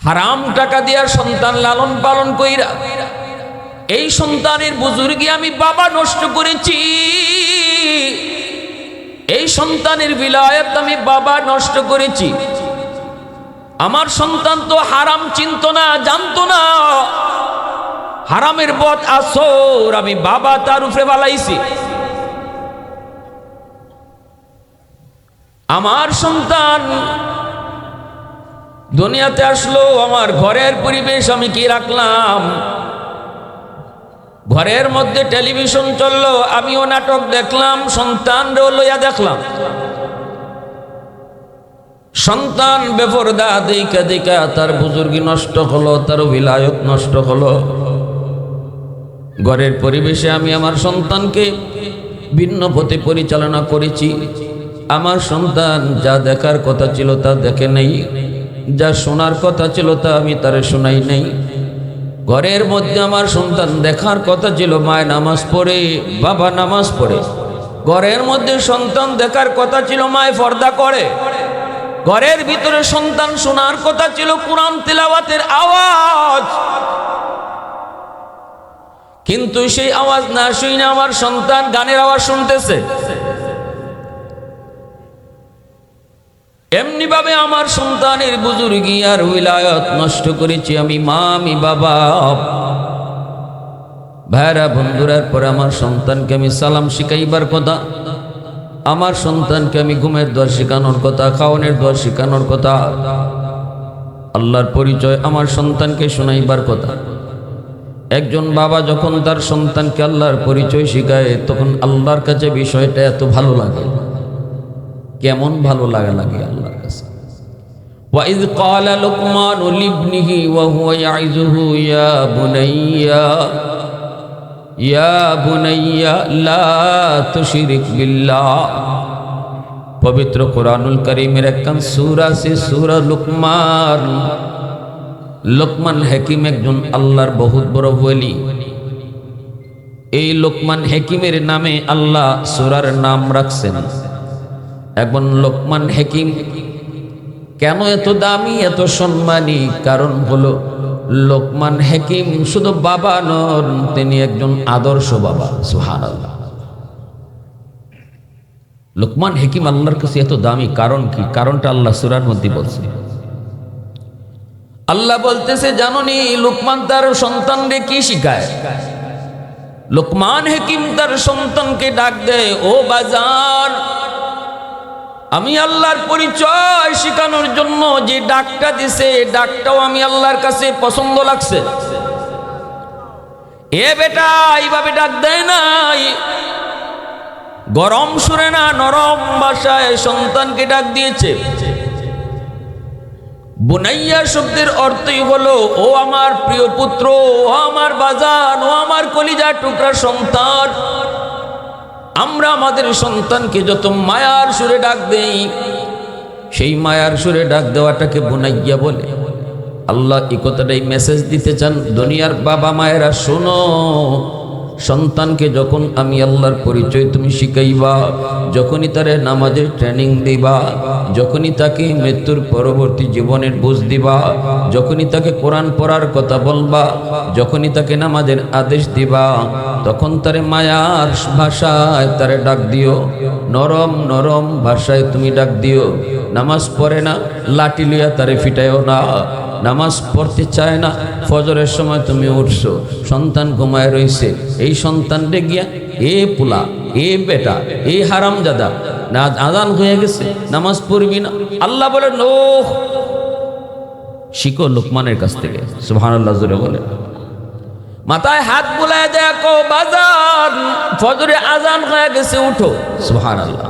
হারাম টাকা দিয়া সন্তান লালন পালন কইরা এই সন্তানের বুজুর্গি আমি বাবা নষ্ট করেছি, এই সন্তানের বিলায়াত আমি বাবা নষ্ট করেছি। আমার সন্তান তো হারাম চিনত না, জানতো না, হারামের পথ আসর আমি বাবা তার উপরে বালাইছি। আমার সন্তান দুনিয়াতে আসলো, আমার ঘরের পরিবেশ আমি কি রাখলাম? ঘরের মধ্যে টেলিভিশন চললো, আমিও নাটক দেখলাম, সন্তানরেও লইয়া দেখলাম। সন্তান বেপরদা দেখা দেখা তার বুজুর্গি নষ্ট হলো, তার বিলায়ত নষ্ট হলো। ঘরের পরিবেশে আমি আমার সন্তানকে ভিন্ন পথে পরিচালনা করেছি। আমার সন্তান যা দেখার কথা ছিল তা দেখে নেই, যা শোনার কথা ছিল তা আমি তারে শোনাই নেই। ঘরের মধ্যে আমার সন্তান দেখার কথা ছিল মায় নামাজ পড়ে, বাবা নামাজ পড়ে। ঘরের মধ্যে সন্তান দেখার কথা ছিল মায় পর্দা করে। ঘরের ভিতরে সন্তান শোনার কথা ছিল কুরআন তিলাওয়াতের আওয়াজ, কিন্তু সেই আওয়াজ না শুনে আমার সন্তান গানের আওয়াজ শুনতেছে। এমনি ভাবে আমার সন্তানের বুজুর্গি আর উলায়াত নষ্ট করেছি আমি মা, আমি বাবা। ভাইরা বন্ধুরার পরে আমার সন্তানকে আমি সালাম শিখাইবার কথা, আমার সন্তানকে আমি ঘুমের দোয়া শেখানোর কথা, খাওয়ানোর দোয়া শেখানোর কথা, আল্লাহর পরিচয় আমার সন্তানকে শোনাইবার কথা। একজন বাবা যখন তার সন্তানকে আল্লাহর পরিচয় শিখায় তখন আল্লাহর কাছে বিষয়টা এত ভালো লাগে। কেমন ভালো লাগে আল্লাহর কাছে। ওয়াইয ক্বালা লুকমানু লিবনিহি ওয়া হুয়া ইয়াইযুহু ইয়া বুনাইয়া লা তুশরিক বিল্লাহ। পবিত্র কোরআনুল কারীমের একখান সূরা আছে সূরা লুকমান। লোকমান হাকিম একজন আল্লাহর বহুত বড় ওলি। এই লোকমান হাকিমের নামে আল্লাহ সূরার নাম রাখছেন। এখন লোকমান হাকিম কেন এত দামি, এত সম্মানী? কারণ হলো লোকমান হাকিম শুধু বাবা নন, তিনি একজন আদর্শ বাবা। সুবহানাল্লাহ। লোকমান হাকিম আল্লাহর কাছে এত দামি কারণ কি? কারণটা আল্লাহ সূরার মধ্যে বলছে। আল্লাহ বলতেছে, জানোনি লোকমান তার সন্তানকে কি শিখায়? লোকমান হাকিম তার সন্তানকে ডাক দেয়, ও বাজার, আমি আল্লাহর পরিচয় শেখানোর জন্য যে ডাকটা দিছে, ডাকটাও আমি আল্লাহর কাছে পছন্দ লাগছে। এ বেটা, এইভাবে ডাক দেয় নাই, গরম সুরে না, নরম ভাষায় সন্তানকে ডাক দিয়েছে। বুনাইয়া শব্দের অর্থই হলো ও আমার প্রিয় পুত্র, ও আমার বাজান, ও আমার কলিজার টুকরা সন্তান। আমরা আমাদের সন্তানকে যত মায়ার সুরে ডাক দেই, সেই মায়ার সুরে ডাক দেওয়াটাকে বুনাইয়া বলে। আল্লাহ এই কথাটাই মেসেজ দিতে চান, দুনিয়ার বাবা মায়েরা শোনো, সন্তানকে যখন আমি আল্লাহর পরিচয় তুমি শিখাইবা, যখনই তারে নামাজের ট্রেনিং দিবা, যখনই তাকে মৃত্যুর পরবর্তী জীবনের বুঝ দিবা, যখনই তাকে কোরআন পড়ার কথা বলবা, যখনই তাকে নামাজের আদেশ দিবা, তখন তারে মায়ার ভাষায় তারে ডাক দিও, নরম নরম ভাষায় তুমি ডাক দিও। নামাজ পড়ে না, লাঠি লইয়া তারে ফিটাইও না। নামাজ পড়তে চায় না, ফজরের সময় তুমি উঠছো, সন্তান ঘুমায় রইছে, এই সন্তানরে গিয়া এ পোলা, এ বেটা, এ হারামজাদা, না আজান হয়ে গেছে, নামাজ পড়বি না। আল্লাহ বলে নো, শিখো লোকমানের কাছ থেকে। সুবহানাল্লাহ জোরে বলে। মাথায় হাত বুলায় দেখো বাজার, ফজরে আজান হয়ে গেছে, উঠো। সুবহানাল্লাহ।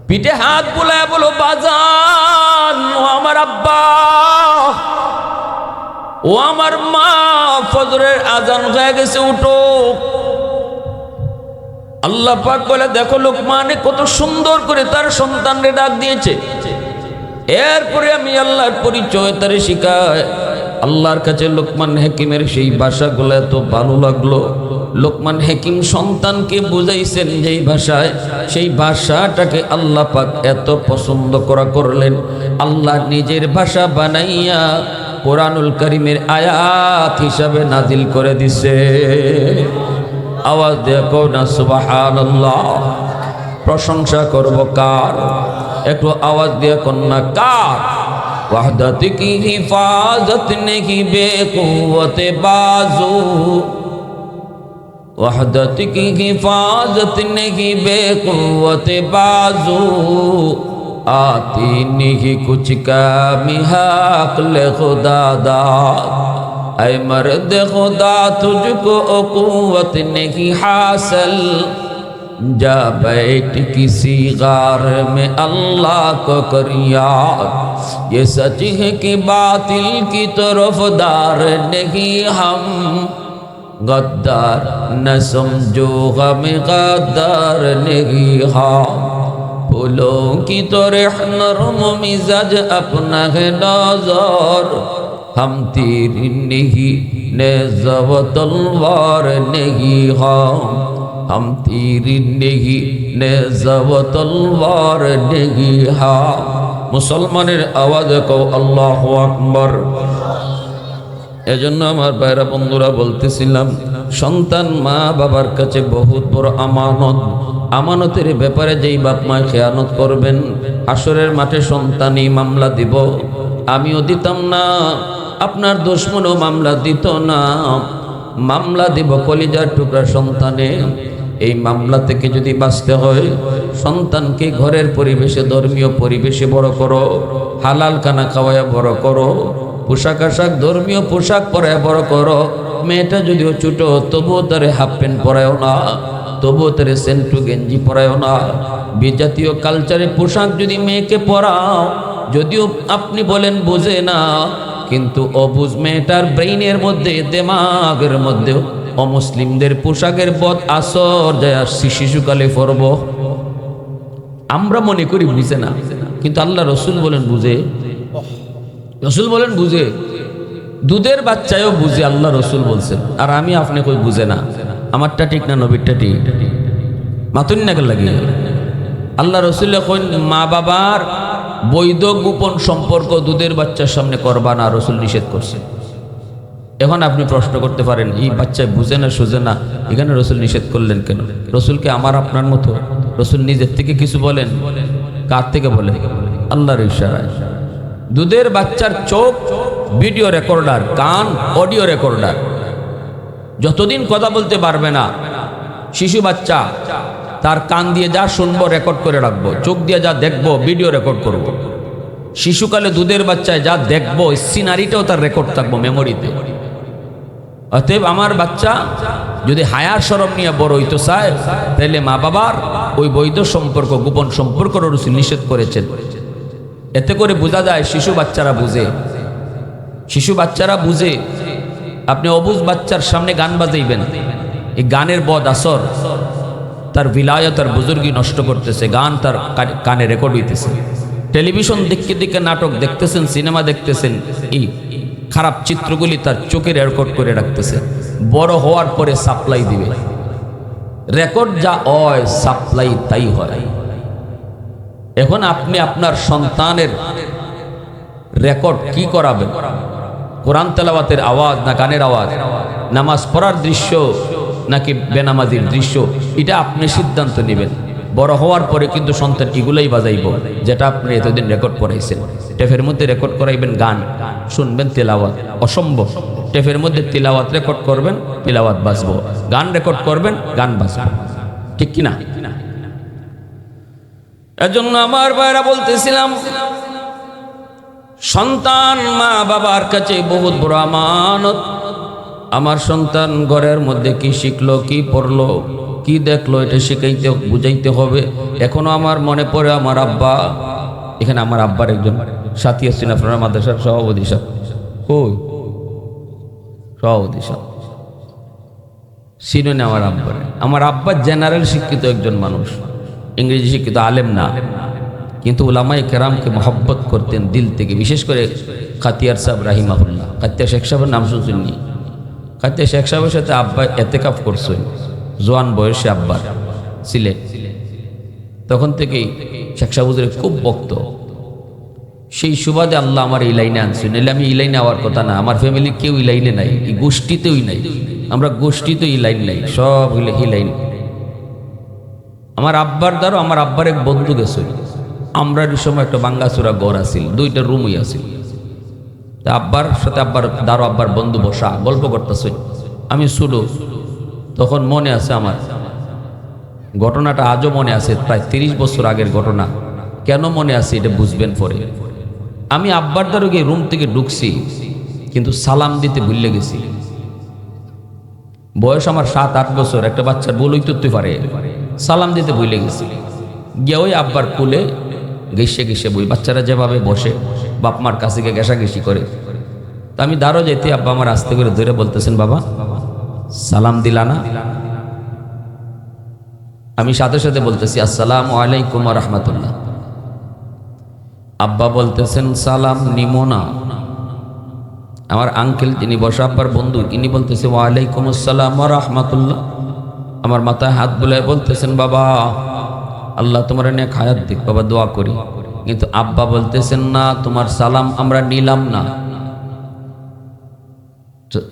পিঠে হাত বুলায় বলো বাজান, ও আমার আব্বা, ও আমার মা, ফজরের আজান হয়ে গেছে, উঠো। আল্লাহ পাক বলে দেখো লোকমানে কত সুন্দর করে তার সন্তানকে ডাক দিয়েছে। এরপরে আমি আল্লাহর পরিচয় তারে শিখায়, আল্লাহর কাছে লোকমান হাকিমের সেই ভাষাগুলো এত ভালো লাগলো। লোকমান হাকিম সন্তানকে বুঝাইছেন যেই ভাষায়, সেই ভাষাটাকে আল্লাহ পাক এত পছন্দ করলেন, আল্লাহ নিজের ভাষা বানাইয়া কোরআনুল কারীমের আয়াত হিসাবে নাজিল করে দিছে। আওয়াজ দেখো না সুবহানাল্লাহ। প্রশংসা করব কার? একটু আওয়াজ দিয়ে কন্যা কার? वहदत की हिफाजत नहीं बेकुव्वत बाजू, वहदत की हिफाजत नहीं बेकुव्वत बाजू, आती नहीं कुछ कमी हक़ खुदा दाद, ऐ मर्द खुदा तुझको कुव्वत नहीं हासिल, जा बैठ किसी गार में अल्लाह को कर याद, ये सच है कि बातिल की तरफदार नहीं हम, गद्दार न समझो गम गद्दार नहीं हम, फूलों की तरह नरम मिजाज अपना है नजर, हम तीर नहीं नेज़ा व तलवार नहीं हम, हम तीर नहीं नेज़ा व तलवार नहीं हम। মুসলমানের আওয়াজ কও আল্লাহু আকবার। এজন্য আমার ভাইরা বন্ধুরা বলতেছিলাম, সন্তান মা বাবার কাছে বহুত বড় আমানত। আমানতের ব্যাপারে যেই বাপ মা খেয়ানত করবেন, হাসরের মাঠে সন্তানই মামলা দিব। আমিও দিতাম না, আপনার দুশমনও মামলা দিত না। মামলা দিব কলিজার টুকরা সন্তানে। এই মামলা থেকে যদি বাঁচতে হয়, সন্তানকে ঘরের পরিবেশে, ধর্মীয় পরিবেশে বড় করো, হালাল খানা খাওয়ায় বড় করো, পোশাক আশাক ধর্মীয় পোশাক পরায় বড় করো। মেয়েটা যদিও ছোট, তবুও তারে হাফ প্যান্ট পরায়ও না, তবুও তারে সেন্টু গেঞ্জি পরায়ও না। বিজাতীয় কালচারে পোশাক যদি মেয়েকে পরাও, যদিও আপনি বলেন বোঝে না, কিন্তু অবুঝ মেয়েটার ব্রেইনের মধ্যে, দেমাগের মধ্যে অমুসলিমদের পোশাকের বদ আসর যায় আসছি শিশুকালে পরব। আমরা মনে করি বুঝে না, কিন্তু আল্লাহ রসুল বলেন বুঝে। রসুল বলেন বুঝে, দুধের বাচ্চায়ও বুঝে, আল্লাহ রসুল বলছেন। আর আমি আপনি কই বুঝে না। আমারটা ঠিক না নবীরটা ঠিক? মাতুন না লাগে। আল্লাহ রসুল কইন মা বাবার বৈধ গোপন সম্পর্ক দুধের বাচ্চার সামনে করবা না, রসুল নিষেধ করছে। এখন আপনি প্রশ্ন করতে পারেন, এই বাচ্চায় বুঝে না সুঝে না, এখানে রসুল নিষেধ করলেন কেন? রসুলকে আমার আপনার মতো? রসুল নিজের থেকে কিছু বলেন? কার থেকে বলেন? আল্লাহর ইশারায়। দুধের বাচ্চার চোখ ভিডিও রেকর্ডার, কান অডিও রেকর্ডার। যতদিন কথা বলতে পারবে না শিশু বাচ্চা, তার কান দিয়ে যা শুনবো রেকর্ড করে রাখবো, চোখ দিয়ে যা দেখবো ভিডিও রেকর্ড করব। শিশুকালে দুধের বাচ্চায় যা দেখবো সিনারিটাও তার রেকর্ড থাকবো মেমোরিতে। অতএব আমার বাচ্চা যদি হায়ার শরম নিয়ে বড় হইতে চায়, তাহলে মা বাবার ওই বৈধ সম্পর্ক, গোপন সম্পর্ক রসুল নিষেধ করেছেন। এতে করে বোঝা যায় শিশু বাচ্চারা বুঝে, শিশু বাচ্চারা বুঝে। আপনি অবুঝ বাচ্চার সামনে গান বাজাইবেন, এই গানের বদ আসর তার বিলায়ত আর বুজুর্গি নষ্ট করতেছে। গান তার কানে রেকর্ড হইতেছে। টেলিভিশন দেখতে দেখে নাটক দেখতেছেন, সিনেমা দেখতেছেন, এই খারাপ চিত্রগুলি তার চোখে রেকর্ড করে রাখতেছে। বড় হওয়ার পরে সাপ্লাই দিবে। রেকর্ড যা হয় সাপ্লাই তাই হয়। এখন আপনি আপনার সন্তানের রেকর্ড কি করাবেন? কোরআন তেলাওয়াতের আওয়াজ না গানের আওয়াজ? নামাজ পড়ার দৃশ্য নাকি বেনামাজির দৃশ্য? এটা আপনি সিদ্ধান্ত নেবেন। বড় হওয়ার পরে কিন্তু সন্তান এগুলোই বাজাইব যেটা আপনি এতদিন রেকর্ড করাইছেন। টেপের মধ্যে রেকর্ড করাইবেন গান, শুনবেন তেলাওয়াত। অসম্ভব। টেপের মধ্যে তেলাওয়াত রেকর্ড করবেন, তেলাওয়াত বাজবো। গান রেকর্ড করবেন, গান বাজবো। ঠিক কিনা? এজন্য আমার ভাইরা বলতেছিলাম, সন্তান মা বাবার কাছে বহুত বড় আমানত। আমার সন্তান ঘরের মধ্যে কি শিখলো, কি পড়লো, কি দেখলো, এটা শিখাইতে বুঝাইতে হবে। এখনো আমার মনে পড়ে আমার আব্বা, এখানে আমার আব্বার একজন সাথী আসছেন, আপনারা মাদ্রাসার সভাপতি সাহেব, কই সভাপতি সাহেব চিনেন আমার আব্বারে? আমার আব্বা জেনারেল শিক্ষিত একজন মানুষ, ইংরেজি শিক্ষিত, আলেম না, কিন্তু উলামায়ে কেরামকে মহব্বত করতেন দিল থেকে। বিশেষ করে খাতিয়ার সাহেব রাহিমাহুল্লাহ, কাত্যা শেখ সাহেবের নাম শুনছেননি? কাত্যা শেখ সাহেবের সাথে আব্বা এতেকাফ করছেন, জোয়ান বয়সে আব্বার ছিলেন। তখন থেকেই শেখ সাহেব হুজুরের খুব ভক্ত। সেই সুবাদে আল্লাহ আমার এই লাইনে আনছেন, নাহলে আমি এই লাইনে আওয়ার কথা না। আমার ফ্যামিলির কেউ এই লাইনে নাই, এই গোষ্ঠীতেই নাই, আমরা গোষ্ঠীতে এই লাইন নাই, সব হইলে এই লাইন। আমার আব্বার দ্বারা আমার আব্বার এক বন্ধু গেছিল, আমরা এই সময় একটা বাঙ্গাচুরা ঘর আছিল, 2টা রুমই আছিল। তা আব্বার সাথে আব্বার দ্বারা আব্বার বন্ধু বসা গল্প করতেছে, আমি শুধু তখন মনে আছে আমার ঘটনাটা, আজও মনে আছে, প্রায় 30 বছর আগের ঘটনা। কেন মনে আছে এটা বুঝবেন পরে। আমি আব্বার দ্বারা গিয়ে রুম থেকে ঢুকছি, কিন্তু সালাম দিতে ভুলে গেছি। বয়স আমার 7-8 বছর, একটা বাচ্চার বলই তুলতে পারে, সালাম দিতে ভুলে গেছি। গিয়ে ওই আব্বার কুলে ঘেসে ঘেসে বই, বাচ্চারা যেভাবে বসে বাপ মার কাছে গিয়ে ঘেঁষাঘেঁষি করে। তা আমি দাঁড়ো যেতে আব্বা আমার আস্তে করে ধরে বলতেছেন, বাবা সালাম দিলা না? আমি সাথে সাথে বলতেছি আসসালামু আলাইকুম ওয়া রাহমাতুল্লাহ। আব্বা বলতেছেন সালাম নিমো না। আমার আঙ্কেল যিনি বসা আব্বার বন্ধু, ইনি বলতেছে ওয়া আলাইকুম আসসালাম ওয়া রাহমাতুল্লাহ। আমার মাথায় হাত বুলায় বলতেছেন, বাবা আল্লাহ তোমার নেক হায়াত দিক, বাবা দোয়া করি। কিন্তু আব্বা বলতেছেন, না তোমার সালাম আমরা নিলাম না।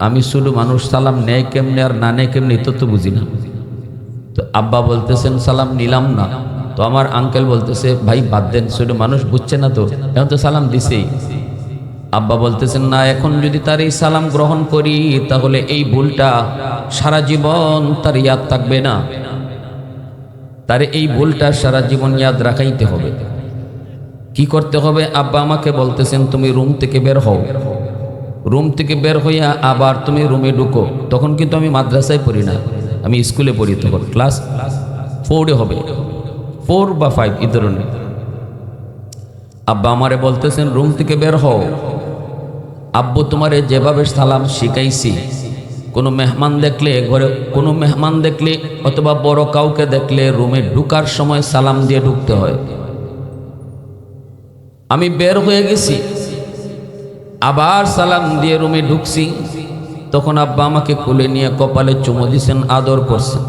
আমি শুধু মানুষ সালাম নেয় কেমনে আর না নেয় কেমনে তো বুঝি না। তো আব্বা বলতেছেন সালাম নিলাম না। তো আমার আঙ্কেল বলতেছে, ভাই বাদ দেন, শুধু মানুষ বুঝছে না তো, এখন তো সালাম দিছেই। আব্বা বলতেছেন, না এখন যদি তার এই সালাম গ্রহণ করি তাহলে এই ভুলটা সারা জীবন তার ইয়াদ থাকবে না, তার এই ভুলটা সারা জীবন ইয়াদ রাখাইতে হবে। কি করতে হবে? আব্বা আমাকে বলতেছেন, তুমি রুম থেকে বের হও, রুম থেকে বের হইয়া আবার তুমি রুমে ঢুকো। তখন কিন্তু আমি মাদ্রাসায় পড়ি না, আমি স্কুলে পড়ি, তখন ক্লাস 4 হবে, 4 বা 5 এই ধরনের। আব্বা আমারে বলতেছেন রুম থেকে বের হও। আব্বু তোমারে যেভাবে সালাম শিখাইছি, কোনো মেহমান দেখলে, ঘরে কোনো মেহমান দেখলে অথবা বড় কাউকে দেখলে রুমে ঢুকার সময় সালাম দিয়ে ঢুকতে হয়। আমি বের হয়ে গেছি, আবার সালাম দিয়ে রুমে ঢুকছি, তখন আব্বা আমাকে কোলে নিয়ে কপালে চুমো দিছেন, আদর করছেন।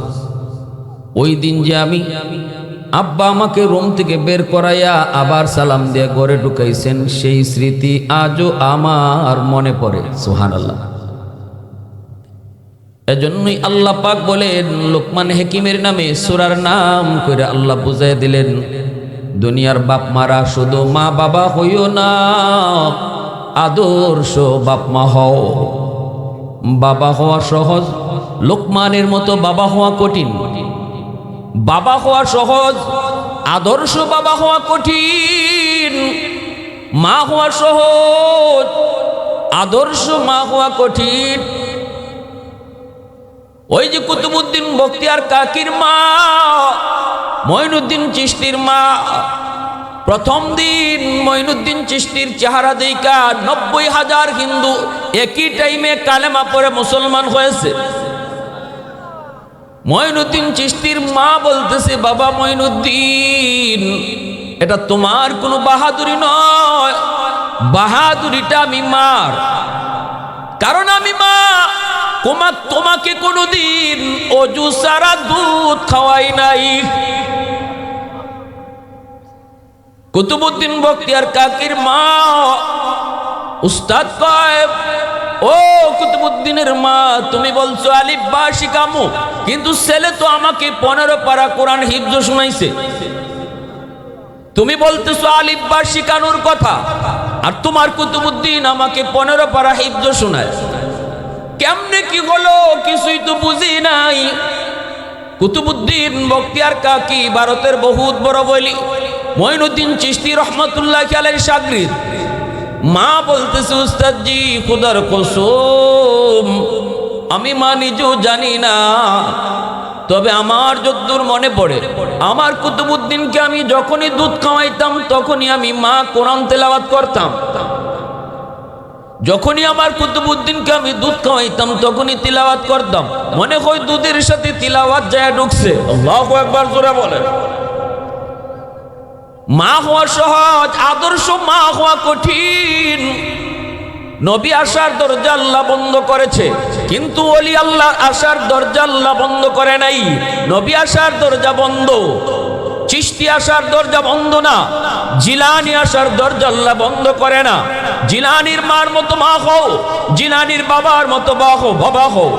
ওই দিন যে আমি আব্বা আমাকে রুম থেকে বের করাইয়া আবার সালাম দিয়ে ঘরে ঢুকাইছেন, সেই স্মৃতি আজও আমার মনে পড়ে। সুবহানাল্লাহ। এজন্যই আল্লাহ পাক বলেন, লোকমান হাকিমের নামে সূরার নাম করে আল্লাহ বুঝাই দিলেন, দুনিয়ার বাপ মারা শুধু মা বাবা হইও না, আদর্শ বাপ মা হও। বাবা হওয়া সহজ, লোকমানের মতো বাবা হওয়া কঠিন। বাবা হওয়া সহজ, আদর্শ বাবা হওয়া কঠিন। মা হওয়া সহজ, আদর্শ মা হওয়া কঠিন। ওই যে কুতুবউদ্দিন বখতিয়ার কাকির মা, মঈনুদ্দিন চিশতির মা, প্রথম দিন মঈনুদ্দিন চিশতির চেহারা দেখা 90,000 হিন্দু একই টাইমে কালেমা পড়ে মুসলমান হয়েছে। মঈনুদ্দিন চিশতির মা বলতেছে, বাবা মঈনুদ্দিন, এটা তোমার কোনো বাহাদুরি নয়, বাহাদুরিটা আমি মার। কারণ আমি মা, তোমাকে কোনোদিন অজু সারা দুধ খাওয়াই নাই। কুতুবউদ্দিন বখতিয়ার কাকির মা উস্তাদ কয়, ও কুতুবউদ্দিনের মা, তুমি বলছো আলিফ বা শিখামু, কিন্তু ছেলে তো আমাকে 15 পারা কোরআন হিফজ শুনাইছে। তুমি বলতেছো আলিফ বা শিখানোর কথা, আর তোমার কুতুবউদ্দিন আমাকে 15 পারা হিফজ শোনায়। কেমনে কি হলো কিছুই তো বুঝি নাই। কুতুবউদ্দিন বখতিয়ার কাকি ভারতের বহুত বড় বলি মঈনুদ্দিন চিশতি রহমতুল্লাহ আলাইহির শাগরিদ। মা বলতেছে, উস্তাদজি খুদার কসম, আমি মা নিজেও জানি না, তবে আমার যতদূর মনে পড়ে, আমার কুতুবউদ্দিনকে আমি যখনই দুধ খাওয়াইতাম তখনই আমি মা কোরআন তেলাওয়াত করতাম। যখনই আমার কুতুবউদ্দিনকে আমি দুধ খাওয়াইতাম তখনই তিলাওয়াত করতাম। মনে হয় দুধের সাথে তিলাওয়াত যায় ঢুকছে। আল্লাহু আকবার জোরে বলেন। মা হওয়া সহজ, আদর্শ মা হওয়া কঠিন। নবী আসার দরজা আল্লাহ বন্ধ করেছে, কিন্তু ওলি আল্লাহ আসার দরজা আল্লাহ বন্ধ করে নাই। নবী আসার দরজা বন্ধ, চিশতি আসার দরজা বন্ধ না, জিলানি আসার দরজা আল্লাহ বন্ধ করে না। জিলানির মার মতো মা হও, জিলানির বাবার মতো বাবা হও,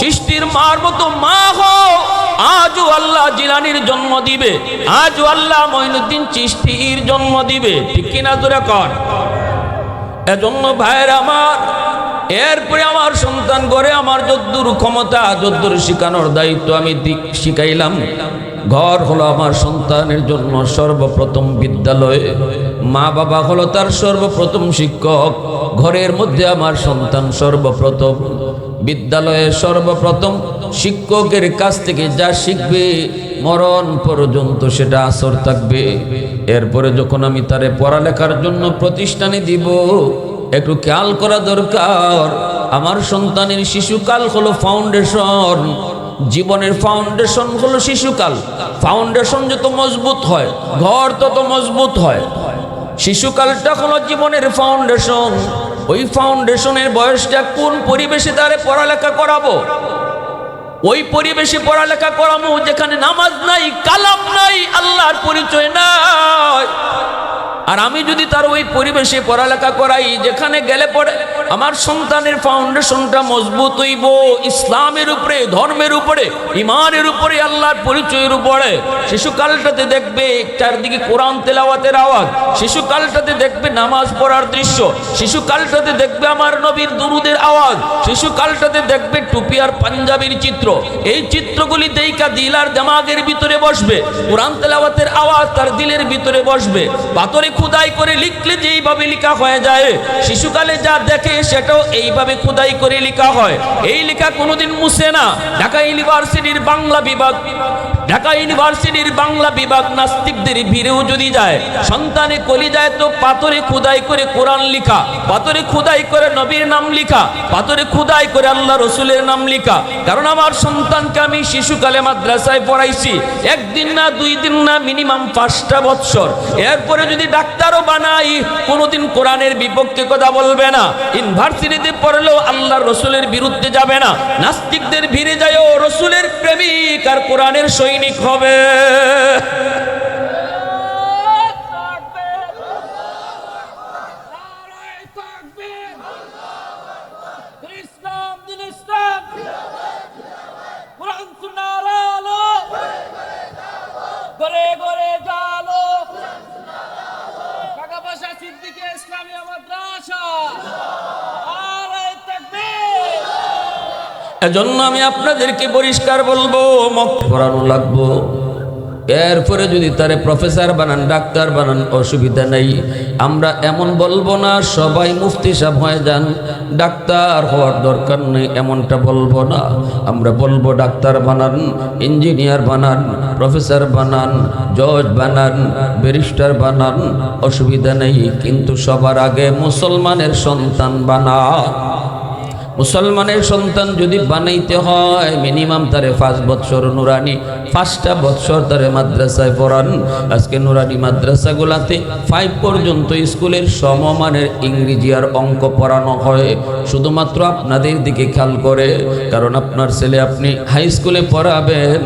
চিশতির মার মতো মা হও, আজও আল্লাহ জিলানির জন্ম দিবে, আজও আল্লাহ মঈনুদ্দিন চিশতির জন্ম দিবে। ঠিক কিনা জোরে কর। এজন্য ভাইয়ের আমার, এরপরে আমার সন্তান ঘরে আমার যদ্দুর ক্ষমতা, যদ্দুর শিখানোর দায়িত্ব আমি শিখাইলাম। ঘর হলো আমার সন্তানের জন্য সর্বপ্রথম বিদ্যালয়, মা বাবা হলো তার সর্বপ্রথম শিক্ষক। ঘরের মধ্যে আমার সন্তান সর্বপ্রথম, বিদ্যালয়ে সর্বপ্রথম শিক্ষকের কাছ থেকে যা শিখবে মরণ পর্যন্ত সেটা আসর থাকবে। এরপরে যখন আমি তারে পড়ালেখার জন্য প্রতিষ্ঠানে দিব, একটু খেয়াল করা দরকার। আমার সন্তানের শিশুকাল হলো ফাউন্ডেশন, জীবনের ফাউন্ডেশন হলো শিশুকাল। ফাউন্ডেশন যত মজবুত হয় ঘর তত মজবুত হয়। শিশুকালটা হলো জীবনের ফাউন্ডেশন। ওই ফাউন্ডেশনের বয়সটা কোন পরিবেশে তারে পড়ালেখা করাবো? ওই পরিবেশে পড়ালেখা করাবো যেখানে নামাজ নাই, কালাম নাই, আল্লাহর পরিচয় নাই। আর আমি যদি তার ওই পরিবেশে পড়ালেখা করাই যেখানে গেলে পড়ে আমার সন্তানের ফাউন্ডেশনটা মজবুত হইব ইসলামের উপরে, ধর্মের উপরে, ইমানের উপরে, আল্লাহর পরিচয়ের উপরে। শিশুকালটাতে দেখবে চারদিকে কোরআন তেলাওয়াতের আওয়াজ, শিশুকালটাতে দেখবে নামাজ পড়ার দৃশ্য, শিশুকালটাতে দেখবে আমার নবীর দুরুদের আওয়াজ, শিশুকালটাতে দেখবে টুপি আর পাঞ্জাবির চিত্র। এই চিত্রগুলি দেইকা দিল আর দিমাগের ভিতরে বসবে, কোরআন তেলাওয়াতের আওয়াজ তার দিলের ভিতরে বসবে। পাথরে খুদাই করে লিখলে যেইভাবে লেখা হয়ে যায়, শিশুকালে যা দেখে সেটাও এইভাবে খুদাই করে লেখা হয়। এই লেখা কোনোদিন মুছে না। ঢাকা ইউনিভার্সিটির বাংলা বিভাগ নাস্তিকদের ভিড়েও যদি যায়, সন্তানে কলি যায় তো পাথরে খুদাই করে কোরআন লিখা, পাথরে খুদাই করে নবীর নাম লিখা, পাথরে খুদাই করে আল্লাহ রসুলের নাম লিখা। কারণ আমার সন্তানকে আমি শিশুকালে মাদ্রাসায় পড়াইছি, একদিন না, 2 দিন না, মিনিমাম 5টা বছর। এরপরে যদি ডাক্তারও বানাই, কোনোদিন কোরআনের বিপক্ষে কথা বলবে না। ইউনিভার্সিটিতে পড়লেও আল্লাহ রসুলের বিরুদ্ধে যাবে না। নাস্তিকদের ভিড়ে যায়ও রসুলের প্রেমিক আর কোরআনের সৈনিক হবে। এজন্য আমি আপনাদেরকে পরিষ্কার বলবো, পড়ানো লাগবো। এরপরে যদি তারে প্রফেসর বানান, ডাক্তার বানান, অসুবিধা নেই। আমরা এমন বলবো না সবাই মুফতি সাহেব হয়ে যান, ডাক্তার হওয়ার দরকার নেই, এমনটা বলবো না। আমরা বলবো ডাক্তার বানান, ইঞ্জিনিয়ার বানান, প্রফেসর বানান, জজ বানান, ব্যারিস্টার বানান, অসুবিধা নেই। কিন্তু সবার আগে মুসলমানের সন্তান বানান। মুসলমানের সন্তান যদি বানাইতে হয় মিনিমাম তারে 5 বছর নুরানি, 5টা বছর তারে মাদ্রাসায় পড়ান। আজকে নুরানি মাদ্রাসাগুলাতে 5 পর্যন্ত স্কুলের সমমানের ইংরেজি আর অঙ্ক পড়ানো হয়। শুধুমাত্র আপনাদের দিকে খেয়াল করে, কারণ আপনার ছেলে আপনি হাই স্কুলে পড়াবেন,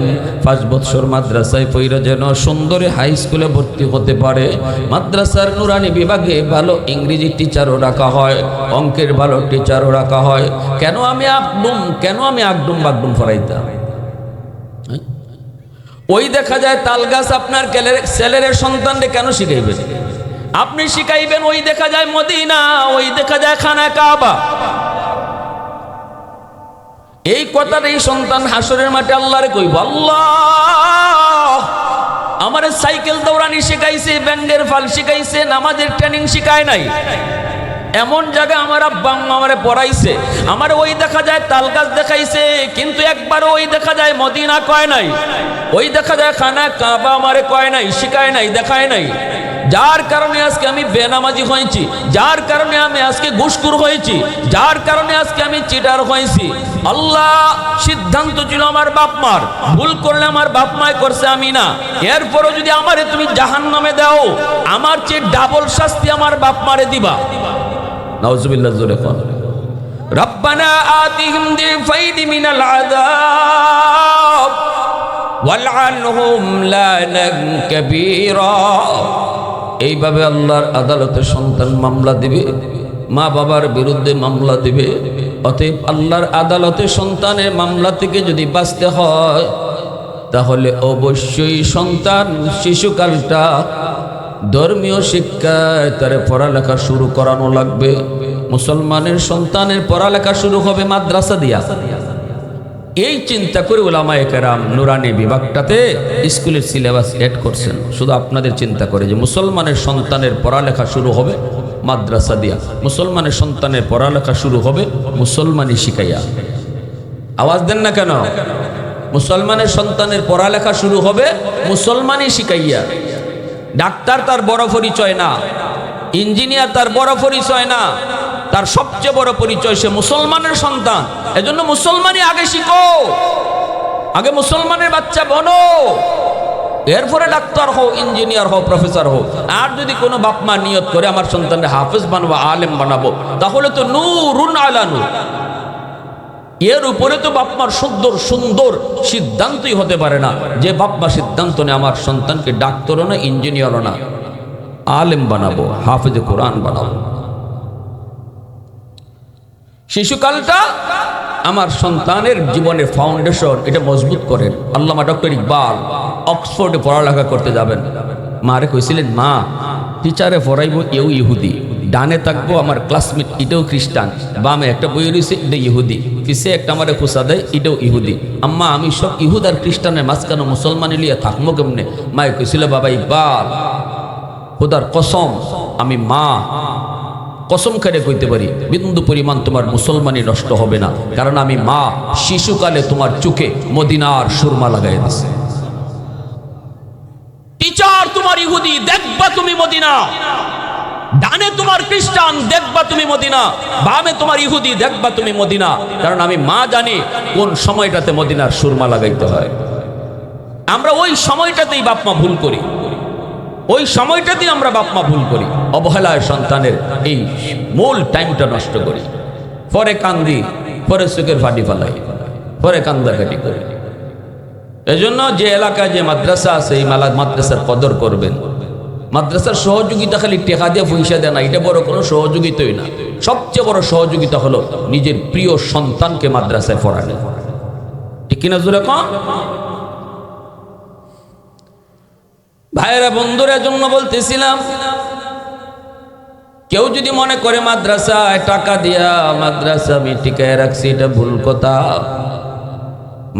5 বছর মাদ্রাসায় পড়া যেন সুন্দরে হাই স্কুলে ভর্তি হতে পারে। মাদ্রাসার নুরানি বিভাগে ভালো ইংরেজি টিচারও রাখা হয়, অঙ্কের ভালো টিচারও রাখা হয়। কেন আমি আগডুম বাগডুম ফরাইতাম? ওই দেখা যায় তাল গাছ আপনার ছেলের সন্তানকে কেন শিখাইবেন? আপনি শিখাইবেন ওই দেখা যায় মদিনা, ওই দেখা যায় খানা কাবা। এই কথাটা এই সন্তান হাসরের মাঠে আল্লাহরে কইব, আল্লাহ আমারে সাইকেল দৌড়ানি শিখাইছে, ব্যাঙ্গের ফাল শিখাইছে, নামাজের ট্রেনিং শিখায় নাই। এমন জায়গা আমার আব্বা আম্মা আমারে পড়াইছে, আমার ওই দেখা যায় তাল গাছ দেখাইছে, কিন্তু একবারও ওই দেখা যায় মদিনা কয় নাই, ওই দেখা যায় খানা কাবা আমারে কয় নাই, শিখায় নাই, দেখায় নাই। যার কারণে আজকে আমি বেনামাজি হয়েছি, যার কারণে আমি আজকে ঘুষখোর হয়েছি, যার কারণে আজকে আমি চিটার হয়েছি। আল্লাহ সিদ্ধান্ত ছিল আমার বাপ মার, ভুল করলে আমার বাপ মায় করছে, আমি না। এরপরও যদি আমারে তুমি জাহান্নামে দাও, আমার চেয়ে ডাবল শাস্তি আমার বাপ মারে দিবা। নাউজুবিল্লাহ, জোরে কোন। রব্বানা আতিহিম দিফাইনি মিনাল আযাব ওয়ালআনহুম লানান কাবীরা। এইভাবে আল্লাহর আদালতে সন্তান মামলা দিবে, মা বাবার বিরুদ্ধে মামলা দিবে। অতএব আল্লাহর আদালতে সন্তানের মামলা থেকে যদি বাঁচতে হয়, তাহলে অবশ্যই সন্তান শিশুকালটা ধর্মীয় শিক্ষায় তার পড়ালেখা শুরু করানো লাগবে। মুসলমানের সন্তানের পড়ালেখা শুরু হবে মাদ্রাসা দিয়া। এই চিন্তা করে উলামায়ে কেরাম নুরানি বিভাগটাতে স্কুলের সিলেবাস এড করছেন। শুধু আপনাদের চিন্তা করে যে মুসলমানের সন্তানের পড়ালেখা শুরু হবে মাদ্রাসা দিয়া, মুসলমানের সন্তানের পড়ালেখা শুরু হবে মুসলমানি শিখাইয়া। আওয়াজ দেন না কেন? মুসলমানের সন্তানের পড়ালেখা শুরু হবে মুসলমানি শিখাইয়া। ডাক্তার তার বড় পরিচয় না, ইঞ্জিনিয়ার তার বড় পরিচয় না, তার সবচেয়ে বড় পরিচয় সে মুসলমানের সন্তান। এজন্য মুসলমানই আগে শিখো, আগে মুসলমানের বাচ্চা বনো, এরপরে ডাক্তার হও, ইঞ্জিনিয়ার হও, প্রফেসর হও। আর যদি কোনো বাপ মা নিয়ত করে আমার সন্তানকে হাফেজ বানাবো, আলেম বানাবো, তাহলে তো নূরুন আলা নূর। এর উপরে তো বাপমার সুন্দর সুন্দর সিদ্ধান্তই হতে পারে না। যে বাপমা সিদ্ধান্ত নেই আমার সন্তানকে ডাক্তারও না, ইঞ্জিনিয়ারও না, আলেম বানাবো, হাফেজে কোরআন বানাবো। শিশুকালটা আমার সন্তানের জীবনের ফাউন্ডেশন, এটা মজবুত করেন। আল্লামা ডক্টর ইকবাল অক্সফোর্ডে পড়ালেখা করতে যাবেন, মারে কইছিলেন, মা টিচারে পড়াইব এও ইহুদি, ডানে থাকবো আমার ক্লাসমেট এটাও খ্রিস্টান, বামে একটা বই রয়েছে এটা ইহুদি, পিছে একটা আমার খোসা দেয় এটাও ইহুদি। আম্মা আমি সব ইহুদ আর খ্রিস্টানের মাঝখানে মুসলমানি লিয়ে থাকবো কেমনে? মায়ে কইছিল, বাবা ইকবাল খোদার কসম, আমি মা কসম খেয়ে কইতে পারি বিন্দু পরিমাণ তোমার মুসলমানি নষ্ট হবে না, কারণ আমি মা শিশুকালে তোমার চোখে মদিনার সুরমা লাগাই দিছে। টিচার তোমার ইহুদি, দেখবা তুমি মদিনা, ডানে তোমার খ্রিস্টান, দেখবা তুমি মদিনা, বামে তোমার ইহুদি, দেখবা তুমি মদিনা, কারণ আমি মা জানি কোন সময়টাতে মদিনার সুরমা লাগাইতে হয়। আমরা ওই সময়টাতেই বাপমা ভুল করি, ওই সময়টাতেই আমরা বাপমা ভুল করি, অবহেলায় সন্তানের এই মূল টাইমটা নষ্ট করি। পরে কান্দি, পরে চোখের ফাটি ফালাই, পরে কান্দাকাটি করি। এজন্য যে এলাকায় যে মাদ্রাসা আছে এই মাদ্রাসার কদর করবেন। মাদ্রাসার সহযোগিতা খালি টেকা দিয়ে পয়সা দেয় না, এটা বড় কোনো সহযোগিতাই না। সবচেয়ে বড় সহযোগিতা হলো নিজের প্রিয় সন্তানকে মাদ্রাসায় পড়ানো, ঠিক কিনা জোরে কন? ভাইয়েরা বন্ধুরা, জন্য বলতেছিলাম, কেউ যদি মনে করে মাদ্রাসায় টাকা দিয়া মাদ্রাসা আমি টিকায় রাখছি, এটা ভুল কথা।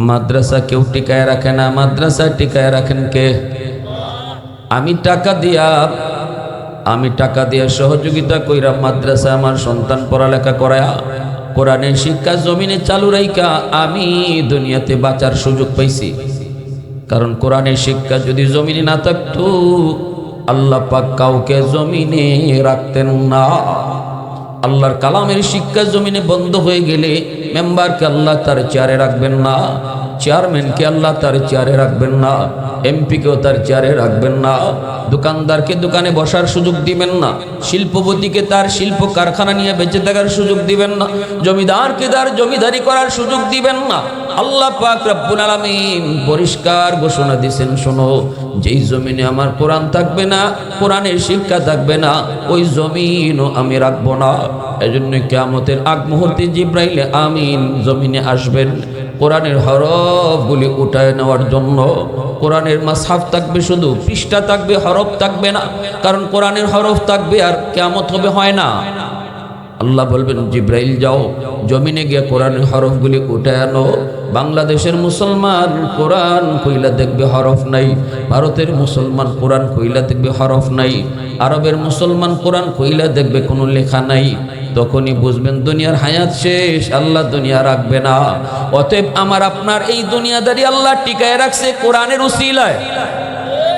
মাদ্রাসা কেউ টিকায় রাখে না, মাদ্রাসা টিকায় রাখেন কে? আমি টাকা দিয়া সহযোগিতা কইরা মাদ্রাসা আমার সন্তান পড়ালেখা করায়া কোরআনের শিক্ষা জমিনে চালু রাইকা আমি দুনিয়াতে বাঁচার সুযোগ পাইছি। কারণ কোরআনের শিক্ষা যদি জমিনে না থাকতো আল্লাহ পাক কাউকে জমিনে রাখতেন না। আল্লাহর কালামের শিক্ষা জমিনে বন্ধ হয়ে গেলে মেম্বারকে আল্লাহ তার চেয়ারে রাখবেন না, চেয়ারম্যানকে আল্লাহ তার চেয়ারে রাখবেন না, এমপিকেও তার চেয়ারে রাখবেন না, দোকানদারকে দোকানে বসার সুযোগ দিবেন না, শিল্পপতিকে তার শিল্প কারখানা নিয়ে বেঁচে থাকার সুযোগ দিবেন না, জমিদারকে তার জমিদারি করার সুযোগ দিবেন না। আল্লাহ পাক রব্বুল আলামিন পরিষ্কার ঘোষণা দিয়েছেন, শোনো, যেই জমিনে আমার কোরআন থাকবে না, কোরআনের শিক্ষা থাকবে না, ওই জমিনও আমি রাখবো না। এজন্য কিয়ামতের আগ মুহূর্তে জিবরাইল আমিন জমিনে আসবেন কোরআনের হরফগুলি উঠায় নেওয়ার জন্য। কোরআনের মাসহাফ থাকবে, শুধু পৃষ্ঠা থাকবে, হরফ থাকবে না। কারণ কোরআনের হরফ থাকবে আর কিয়ামত হবে, হয় না। আল্লাহ বলবেন, জিবরাইল যাও জমিনে গিয়ে কোরআনের হরফগুলি উঠায় আনো। বাংলাদেশের মুসলমান কোরআন কইলা দেখবে হরফ নাই, ভারতের মুসলমান কোরআন কইলা দেখবে হরফ নাই, আরবের মুসলমান কোরআন কইলা দেখবে কোনো লেখা নাই। তখনই বুঝবেন দুনিয়ার হায়াত শেষ, আল্লাহ দুনিয়া রাখবে না। অতএব আমার আপনার এই দুনিয়াদারি আল্লাহ টিকায় রাখছে কোরআনের উসিলায়,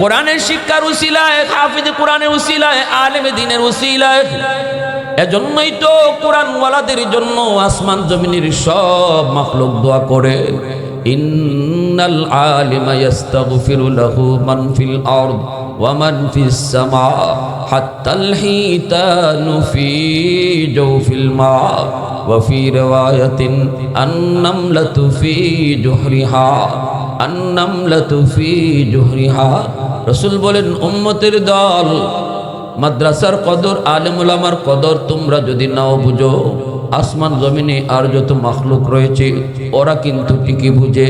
কোরআনের শিক্ষার উসিলায়, হাফিজ কোরআনের উসিলায়, আলেমে দ্বীনের উসিলায়। এজন্যই তো কোরআনওয়ালাদের জন্য আসমান জমিনের সব মাখলুক দোয়া করে, ইন্নাল আলিমা ইস্তাগফিরু লাহু মান ফিল আরদ ওয়ামান ফিস সামা হাত্তাল হিতানু ফি জাওফিল মা ওয়া ফি রিওয়ায়াতিন আন-নামলাতু ফি জুহরিহা আন-নামলাতু ফি জুহরিহা। রাসূল বলেন উম্মতের দল, মাদ্রাসার কদর, আলেম উলামার কদর তোমরা যদি নাও বুঝো, আসমান জমিনে আর যত মাখলুক রয়েছে ওরা কিন্তু ঠিকই বুঝে।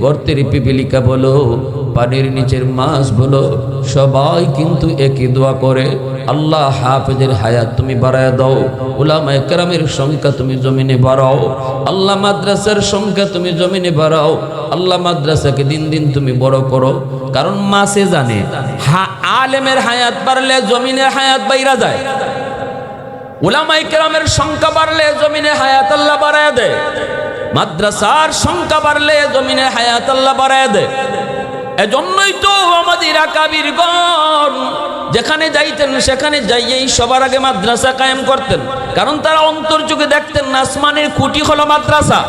গর্তের পিপিলিকা বলো, পানির নিচের মাছ বলো, সবাই কিন্তু একই দোয়া করে, আল্লাহ হাফেজের হায়াত তুমি বাড়ায় দাও, উলামায়ে কেরামের সংখ্যা তুমি জমিনে বাড়াও, আল্লাহ মাদ্রাসার সংখ্যা তুমি জমিনে বাড়াও, আল্লাহ মাদ্রাসাকে দিন দিন তুমি বড় করো। কারণ মাসে জানে আলেমের হায়াত বাড়লে জমিনের হায়াত বাইরা যায়, উলামায়ে কেরামের সংখ্যা বাড়লে জমিনে হায়াত আল্লাহ বাড়ায় দেয়, মাদ্রাসার সংখ্যা বাড়লে জমিনে হায়াত আল্লাহ বাড়ায় দেয়। এজন্যই তো আমাদের আকাবিরগণ যেখানে যাইতেন সেখানে যাইয়েই সবার আগে মাদ্রাসা কায়েম করতেন। কারণ তারা অন্তর্যুগে দেখতেন না আসমানের খুঁটি হলো মাদ্রাসা,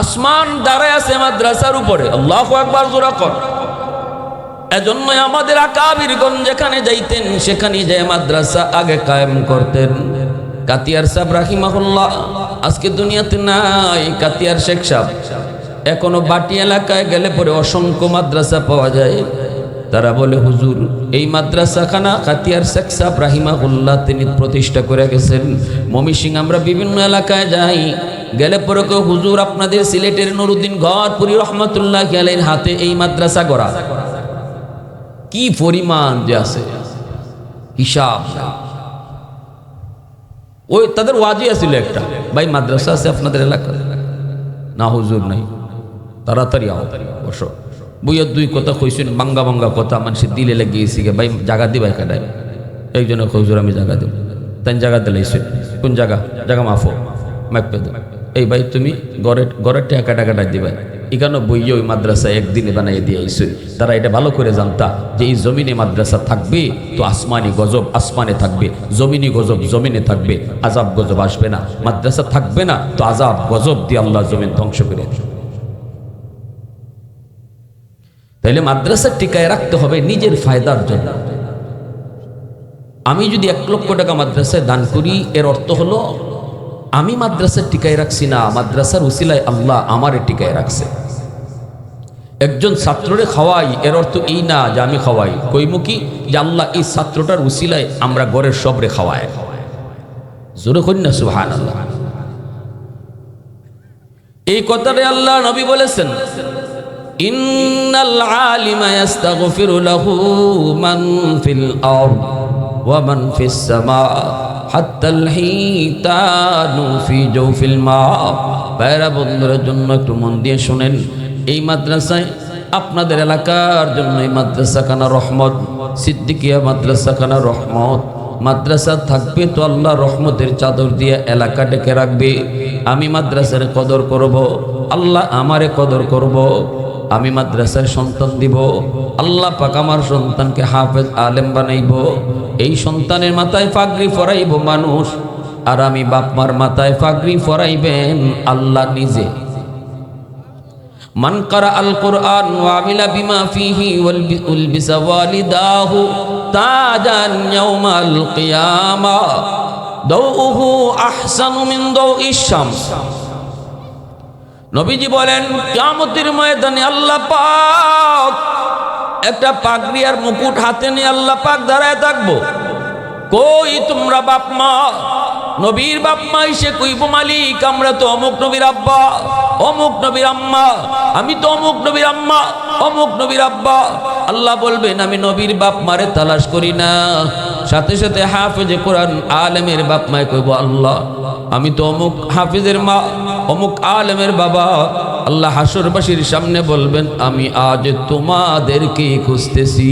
আসমান দাঁড়ায় আছে মাদ্রাসার উপরে। আল্লাহু আকবার, জোরে কর। এজন্যই আমাদের আকাবিরগণ যেখানে যাইতেন সেখানে যায় মাদ্রাসা আগে কায়েম করতেন। কাতিয়ার সাহেব রাহিমাহুল্লাহ আজকে দুনিয়াতে নাই, কাতিয়ার শেখ সাহেব এখনো বাটি এলাকায় গেলে পরে অসংখ্য মাদ্রাসা পাওয়া যায়। তারা বলে হুজুর এই মাদ্রাসাখানা কাতিয়ার শেখ সাহেব রাহিমাহুল্লাহ তিনি প্রতিষ্ঠা করে গেছেন। ময়মনসিংহ আমরা বিভিন্ন এলাকায় যাই, গেলে পরে কেউ হুজুর আপনাদের সিলেটের নুরুদ্দিন ঘরপুরি রহমতুল্লাহি আলাইহির হাতে এই মাদ্রাসা গড়া। কি পরিমাণ যে আছে হিসাব। ওই তাদের ওয়াজি আছিল একটা, ভাই মাদ্রাসা আছে আপনাদের এলাকা? না হুজুর নাই। তাড়াতাড়ি আও, বসো। বইয়ের দুই কথা কইছেন, বাঙ্গা বাঙ্গা কথা মানুষের দিলে লেগেছি গে, ভাই জায়গা দিবাই কাটাই। একজনে হুজুর আমি জায়গা দেব, তাই জায়গা দিলাইছেন। কোন জায়গা? জায়গা মাফো মাপে দেব। এই ভাই তুমি ঘরের টাকা দিবা। এখানে বইয়ে ওই মাদ্রাসা একদিনে বানাই দিয়ে আইসে। তারা এটা ভালো করে জানতা যে এই জমিনে মাদ্রাসা থাকবে তো আসমানি গজব আসমানে থাকবে, জমিনি গজব জমিনে থাকবে, আজাব গজব আসবে না। মাদ্রাসা থাকবে না তো আজাব গজব দিয়ে আল্লাহ জমিন ধ্বংস করে। তাইলে মাদ্রাসা টিকায় রাখতে হবে নিজের ফায়দার জন্য। আমি যদি 1 লক্ষ টাকা মাদ্রাসায় দান করি, এর অর্থ হলো আমি মাদ্রাসা টিকায় রাখছি না, মাদ্রাসার উসিলায় আল্লাহ আমারে টিকায় রাখছে। একজন ছাত্ররে খাওয়াই, এর অর্থ এই না যে আমি খাওয়াই, কইমুখী যে আল্লাহ এই ছাত্রটার উসিলায় আমরা ঘরের সবরে খাওয়াই। জোরে করি না সুবহানাল্লাহ। এই কথাটা আল্লাহ নবী বলেছেন, ইন্নাল আলিমা ইস্তাগফিরু লাহু মান ফিল আরদ ওয়া মান ফিস সামা হাত্তাল হিতানু ফি জাওফিল মা। ভাইরা বন্ধুদের জন্য একটু মন দিয়ে শুনেন, এই মাদ্রাসায় আপনাদের এলাকার জন্য এই মাদ্রাসাখানা রহমত, সিদ্দিকিয়া মাদ্রাসাখানা রহমত। মাদ্রাসা থাকবে তো আল্লাহ রহমতের চাদর দিয়ে এলাকা ডেকে রাখবে। আমি মাদ্রাসার কদর করব, আল্লাহ আমারে কদর করব। আমি মাদ্রাসার সন্তান দিব, আল্লাহ পাক আমার সন্তানকে হাফেজ আলেম বানাইব। এই সন্তানের মাথায় পাগড়ি পরাইব মানুষ, আর আমি বাপমার মাথায় পাগড়ি পরাইবেন আল্লাহ নিজে। মান কারা আল কুরআন ওয়া আমিলা বিমা ফিহি উলবিসা ওয়ালিদাহু তাজান ইয়াউমাল কিয়ামা দাউহু আহসানু মিন দাউইশ শামস। নবীজি বলেন কিয়ামতের ময়দানে আল্লাহ পাক একটা পাগড়ি আর মুকুট হাতে নিয়ে আল্লাহ পাক দাঁড়ায় থাকবো। কই তোমরা বাপ মা? নবীর বাপ মা এসে কইব মালিক আমরা তো অমুক নবীর আব্বা, অমুক নবীর আম্মা, আমি তো অমুক নবীর আম্মা, অমুক নবীর আব্বা। আল্লাহ বলবেন আমি নবীর বাপ মারে তালাশ করি না। সাথে সাথে হাফেজে কোরআন আলেমের বাপ মায় কইব আল্লাহ আমি তো অমুক হাফেজের মা, অমুক আলেমের বাবা। আল্লাহ হাসরবাসীর সামনে বলবেন আমি আজ তোমাদেরকে খুঁজতেছি।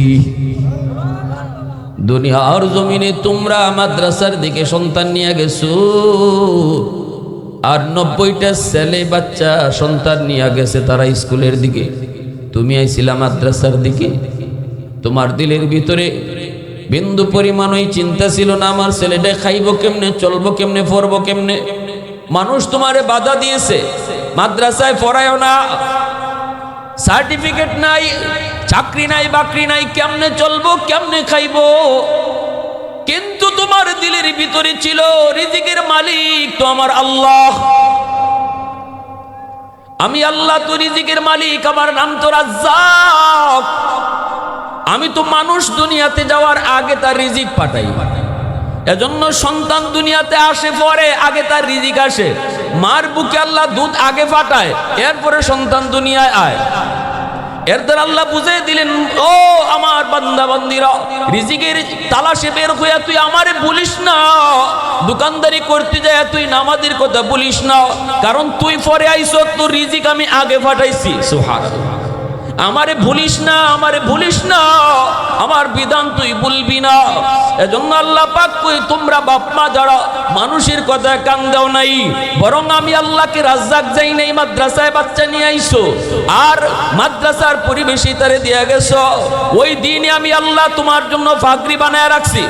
দুনিয়ার জমিনে তোমরা মাদ্রাসার দিকে সন্তান নিয়ে গেছো, আর 90টা ছেলে বাচ্চা সন্তান নিয়ে গেছে তারা স্কুলের দিকে, তুমি আইছিলা মাদ্রাসার দিকে। তোমার দিলের ভিতরে বিন্দু পরিমাণ ওই চিন্তা ছিল না আমার ছেলেটা খাইব কেমনে, চলবো কেমনে, পড়বো কেমনে। মানুষ তোমারে বাধা দিয়েছে, মাদ্রাসায় পড়ায়ও না, সার্টিফিকেট নাই, চাকরি নাই বাকরি নাই, কেমনে চলবো, কেমনে খাইবো। কিন্তু তোমার দিলের ভিতরে ছিল রিজিকের মালিক তো আমার আল্লাহ। আমি আল্লাহ তো রিজিকের মালিক, আমার নাম তো রাজ্জাক। আমি তো মানুষ দুনিয়াতে যাওয়ার আগে তার রিজিক পাঠাই। এজন্য সন্তান দুনিয়াতে আসে পরে, আগে তার রিজিক আসে। মার বুকে আল্লাহ দুধ আগে পাঠায়, এরপরে সন্তান দুনিয়ায় আয়। এর দ্বারা আল্লাহ বুঝিয়ে দিলেন, ও আমার বান্দা বান্দিরা, রিজিকের তালাশে বের হইয়া তুই আমারে বলিস না, দোকানদারি করতে যায় তুই নামাজের কথা বলিস না, কারণ তুই পরে আইস, তোর রিজিক আমি আগে পাঠাইছি। সুবহানাল্লাহ। আমারে ভুলিস না, আমারে ভুলিস না, আমার বিধান তুই ভুলবি না। এজন্য আল্লাহ পাক কই, তোমরা বাপ মা যারা মানুষের কথায় কান দাও নাই, বরং আমি আল্লাহকে রাজ্জাক যাই নাই, মাদ্রাসায় বাচ্চা নিয়ে আইছো আর মাদ্রাসার পরিবেশই তারে দিয়া গেছো। ওই দিনে আমি আল্লাহ তোমার জন্য পাগড়ি বানায় রাখছি,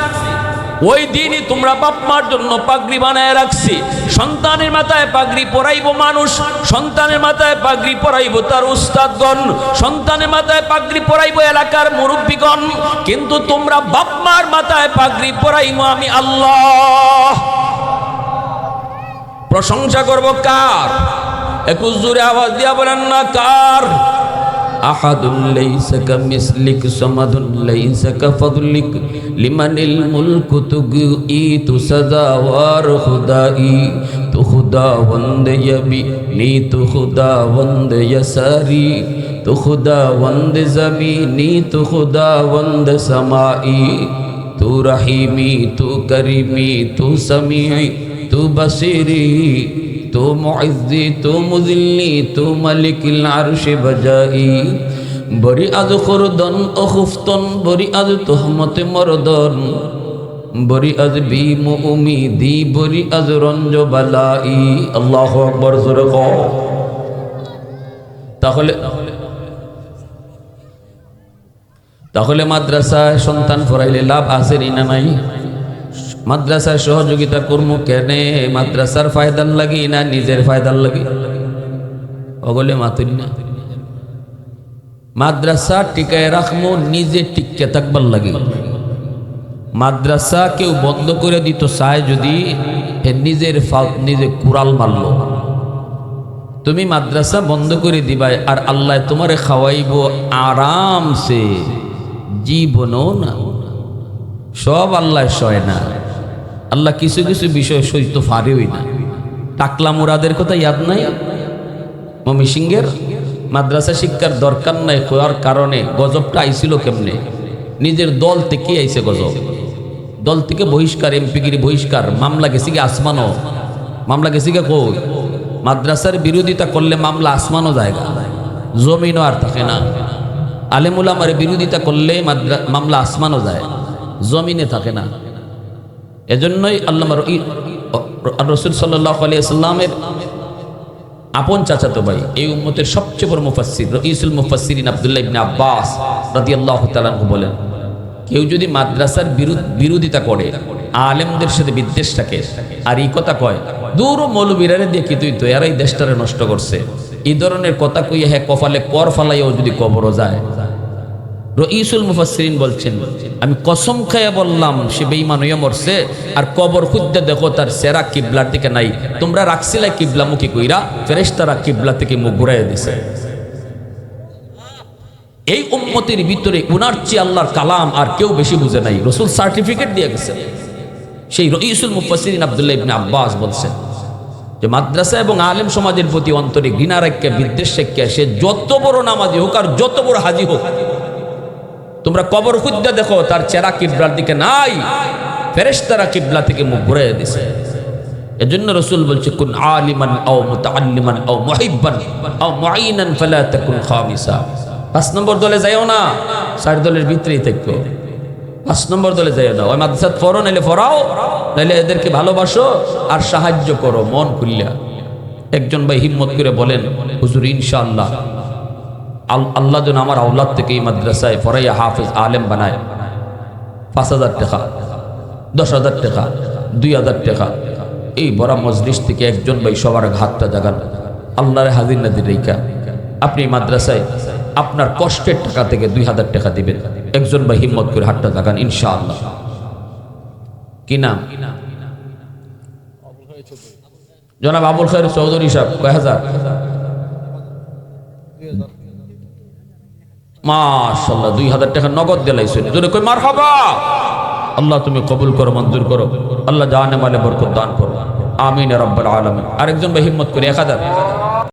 ওই দিনই তোমরা বাপ মার জন্য পাগড়ি বানায় রাখছি। সন্তানের মাথায় পাগড়ি পরাইবো মানুষ, সন্তানের মাথায় পাগড়ি পরাইবো তার উস্তাদগণ, সন্তানের মাথায় পাগড়ি পরাইবো এলাকার মুরব্বীগণ, কিন্তু তোমরা বাপ মার মাথায় পাগড়ি পরাইবো আমি আল্লাহ। প্রশংসা করব কার? একটু জোরে আওয়াজ দিয়া বলেন না, কার? আহাদুল লাইসা কামিসলিক সামাদুল লাইসা কাফাদুলিক লিমানিল মুলকু তুগীতু সাদাওয়ার খুদাই তু খুদাওয়ান্দ ইয়াবি নি তু খুদাওয়ান্দ ইয়াসারি তু খুদাওয়ান্দ জমিনি তু খুদাওয়ান্দ সামাই তু রহিমি তু করিমি তু সামিই তু বসিরি তু মুইজ্জি তু মুযিল্লি তু মালিকুল আরশি বজাই বরি আজ খুরদন ও খুফতন বরি আজ তুহমতে মরদন বরি আজ বিম উমিদি বরি আজ রঞ্জ বালাই। আল্লাহু আকবার, জোরে কও। তাহলে মাদ্রাসায় সন্তান পড়াইলে লাভ আছে না নাই? মাদ্রাসায় সহযোগিতা করবো কেনে? মাদ্রাসার ফায়দার লাগি না নিজের ফায়দার লাগি? ওগলে মাতুরি না। মাদ্রাসা টিকায় রাখবো নিজে টিকে থাকবার লাগে। মাদ্রাসা কেউ বন্ধ করে দিত চায় যদি নিজের নিজে কুড়াল মারল। তুমি মাদ্রাসা বন্ধ করে দিবাই আর আল্লাহ তোমারে খাওয়াইব আরামসে, জীবনও না। সব আল্লাহ সয় না, আল্লাহ কিছু কিছু বিষয় সইত পারেই না। টাকলা মুরাদের কথা ইয়াদ নাই? মমি সিংহের মাদ্রাসা শিক্ষার দরকার নাই হওয়ার কারণে গজবটা আইছিল কেমনে? নিজের দল থেকে আইছে গজব। দল থেকে বহিষ্কার, এমপিগিরি বহিষ্কার, মামলা গেছে কি আসমানও, মামলা গেছে কি কই? মাদ্রাসার বিরোধিতা করলে মামলা আসমানও জায়গা, জমিনও আর থাকে না। আলেমুল আমার বিরোধিতা করলে মামলা আসমানও যায়, জমিনে থাকে না। এজন্যই আল্লামা রাসূল সাল্লাল্লাহু আলাইহি ওয়াসাল্লামের আপন চাচাতো ভাই, এই উম্মতের সবচেয়ে বড় মুফাসসির রাইসুল মুফাসসিরিন আব্দুল্লাহ ইবনে আব্বাস রাদিয়াল্লাহু তাআলা আনহু বলেন, কেউ যদি মাদ্রাসার বিরোধিতা করে, আলেমদের সাথে বিদ্বেষ থাকে আর এই কথা কয়, দূর মৌলবীরারে দিয়ে কি তুই তো এরাই দেশটারে নষ্ট করছে, এই ধরনের কথা কইয়া হ্যাঁ কপালে কর ফালাইয়াও যদি কবরও যায়। রাইসুল মুফাসসিরিন বলছেন, আমি কসম খাইয়া বললাম সে বেঈমান হইয়া মরছে, আর কবর খুঁজতে দেখো তার চেহারা কিবলার দিকে নাই। তোমরা রাখছিলা কিবলামুখী কইরা, ফেরেশতারা কিবলা থেকে মুখ ঘুরাইয়া দিছে। এই উম্মতের ভিতরে উনার চেয়ে আল্লাহর কালাম আর কেউ বেশি বুঝে নাই। রাসূল সার্টিফিকেট দিয়ে গেছে। সেই রাইসুল মুফাসসিরিন আব্দুল্লাহ ইবনে আব্বাস বলছেন যে মাদ্রাসা এবং আলেম সমাজের প্রতি অন্তরে ঘৃণা রাখিয়া, বিদ্বেষ রাখিয়া সে যত বড় নামাজি হোক আর যত বড় হাজি হোক, তোমরা কবর খুঁজতে দেখো তার চেহারা কিবলার দিকে নাই, ফেরেশতারা কিবলা থেকে মুখ ঘুরাইয়া দিছে। এজন্য রাসূল বলছে, কুন আলিমান আও মুতাআল্লিমান আও মুহিব্বান আও মুঈনান ফালা তাকুন খামিসা। 5 নম্বর দলে যাইও না, 4 দলের ভিতরেই থাকো। 5 নম্বর দলে যাইও না। ওই মাদ্রাসাত পড়ো, নাইলে পড়াও, নাইলে এদেরকে ভালোবাসো আর সাহায্য করো মন খুলিয়া। একজন ভাই হিম্মত করে বলেন, হুজুর ইনশাআল্লাহ আল্লাহ যেন আমার আওলাদ থেকে এই মাদ্রাসায় পড়াইয়া হাফেজ আলেম বানায়। 5,000 টাকা, 10,000 টাকা, 2,000 টাকা, এই বড় মজলিস থেকে একজন ভাই সবার হাতটা জাগান, আল্লাহরে হাজির নাজির রেখা আপনি মাদ্রাসায় আপনার কষ্টের টাকা থেকে 2000 টাকা দিবেন। একজন ভাই হিম্মত করে হাতটা লাগান ইনশাআল্লাহ। কি নাম? জনাব আবুল খায়ের চৌধুরী সাহেব। কয় হাজার? মাশাআল্লাহ 2000 টাকা নগদ দিলাইছেন। জোরে কই মারহাবা। আল্লাহ তুমি কবুল করো, মঞ্জুর করো। আল্লাহ জানে মালে বরকত দান করো। আমিন ইয়া রাব্বাল আলামিন। আরেকজন ভাই হিম্মত করে 1000।